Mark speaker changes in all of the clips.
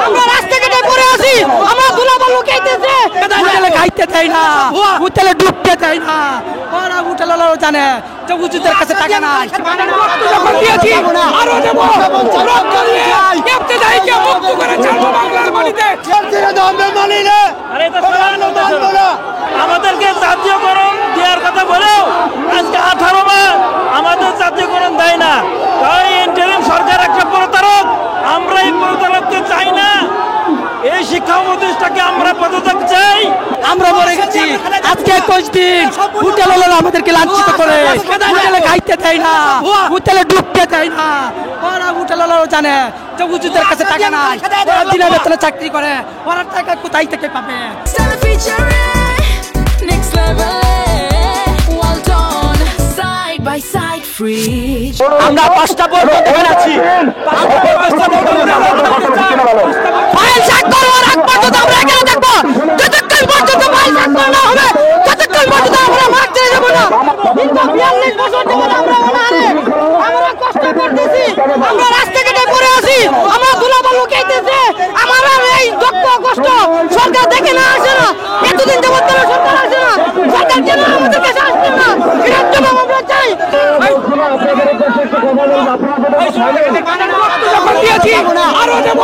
Speaker 1: আমরা রাস্তাঘাটে পড়ে আছি, আমরা ধুলাবালু খাইতেছে, হোটেলে খাইতে চাই না, হোটেলে ঢুকতে চাই না। ওরা হোটেলেরও জানে যে হুজুরদের কাছে টাকা নাই। যখন দিয়েছি আরো দেব, রক্ত দিয়ে ইবতেদায়ীকে মুক্ত করে ছাড়বো বাংলার মাটিতে।
Speaker 2: আমাদেরকে জাতীয়করণ দেওয়ার কথা বলেও আজকে 18 বার আমাদের জাতীয়করণ দেয় না। তাই ইন্টারিম সরকার একটা প্রতারক, আমরা এই প্রতারককে চাই না। এই শিক্ষা উপদেষ্টাকে আমরা পদত্যাগ চাই।
Speaker 1: আমরা মরে গেছি আজকে 21 দিন, হোটেল আমাদেরকে লাঞ্ছিত করে, হোটেলে খাইতে চাই না, হোটেলে ঢুকতে চাই না। ওরা হোটেলেরও জানে যে হুজুরদের কাছে টাকা নাই, ওরা দিনের বেতনে চাকরি করে, ওরা টাকা কোথায় থেকে পাবে?
Speaker 2: আমরা 5টা পর্যন্ত এখানে আছি।
Speaker 1: ফাইল স্বাক্ষর হওয়ার আগ পর্যন্ত আমরা এখানে থাকবো। যতক্ষণ পর্যন্ত ফাইল স্বাক্ষর না হবে, ততক্ষণ পর্যন্ত আমরা মাঠ ছেড়ে যাবো না। 42 বছর ধরে আমরা অনাহারে, আমরা কষ্ট করতেছি, আমরা রাস্তাঘাটে পড়ে আছি, আমরা ধুলাবালু খাইতেছে, আমরা এই দুঃখ কষ্ট সরকার দেখে না, আসে না। এতদিন যাবত কেন সরকার আসে না? সরকার কেন আমাদের কাছে আসছে না? এটার জন্য আমরা চাই। যখন দিয়েছি আরো দেব,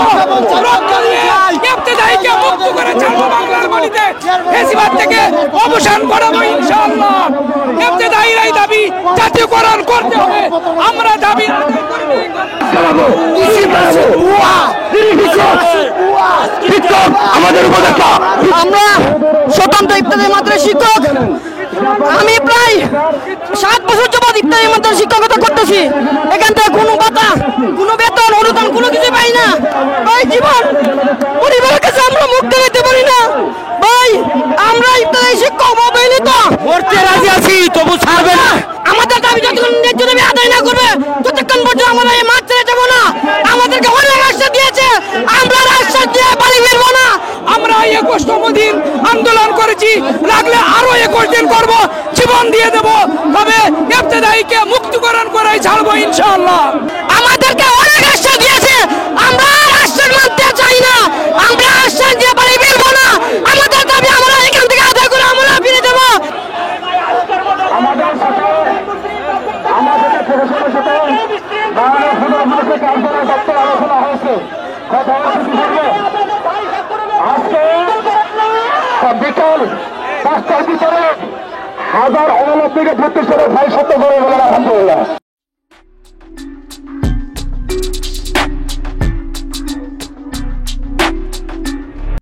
Speaker 1: রক্ত দিয়ে ইবতেদায়ীকে মুক্ত করে ছাড়বো বাংলার মাটিতে। ফ্যাসিবাদ থেকে অবসান ঘটাবো ইনশাআল্লাহ। ইবতেদায়ীর এই দাবি জাতীয়করণ করতে হবে। আমরা দাবি
Speaker 3: আমাদের উপদেষ্টা,
Speaker 1: আমরা স্বতন্ত্র ইফতারি মাদ্রাসা শিক্ষক। আমি প্রায় 7 বছর যাবৎ ইফতারি মাদ্রাসা শিক্ষকতা করতেছি। এখান থেকে কোনো ভাতা, কোনো বেতন, অনুদান কোনো কিছু পাই না। ভাই জীবন পরিবারের কাছে আমরা মুখ দেখাতে পারি না। ভাই আমরা ইফতারি শিক্ষক অবহেলিত,
Speaker 2: করতে রাজি আছি, তবু ছাড়বে না।
Speaker 1: আমাদের দাবি যতক্ষণ ন্যায্য দাবি আদায় না করবে, ততক্ষণ পর্যন্ত আমরা এই মাঠ ছেড়ে যাবো না। আমাদেরকে অনেক আশ্বাস দিয়েছে, আমরা আশ্বাস দিয়ে বাড়ি ফিরবো না। আমরা 21তম দিন আন্দোলন করেছি, লাগলে আরো 21 দিন করব, জীবন দিয়ে দেব, তবে ইবতেদায়ীকে মুক্তকরণ করে ছাড়বো ইনশাআল্লাহ। আমাদেরকে অনেক আশ্বাস দিয়েছে, আমরা আর আশ্বাস মানতে চাই না, আমরা আশ্বাস দিয়ে বাড়ি ফিরবো না। আমাদের দাবি আমরা এখান থেকে আদায় করে আমরা ফিরে যাবো।
Speaker 3: আমাদের সাথে প্রশাসনের সাথে বাংলাদেশ প্রধানমন্ত্রী কার্যালয় দপ্তর আলোচনা হয়েছে। কথা আজকে বিকাল 5টার ভিতরে 1089 থেকে 32 ফাইল সত্য করে বলেন আলহামদুলিল্লাহ।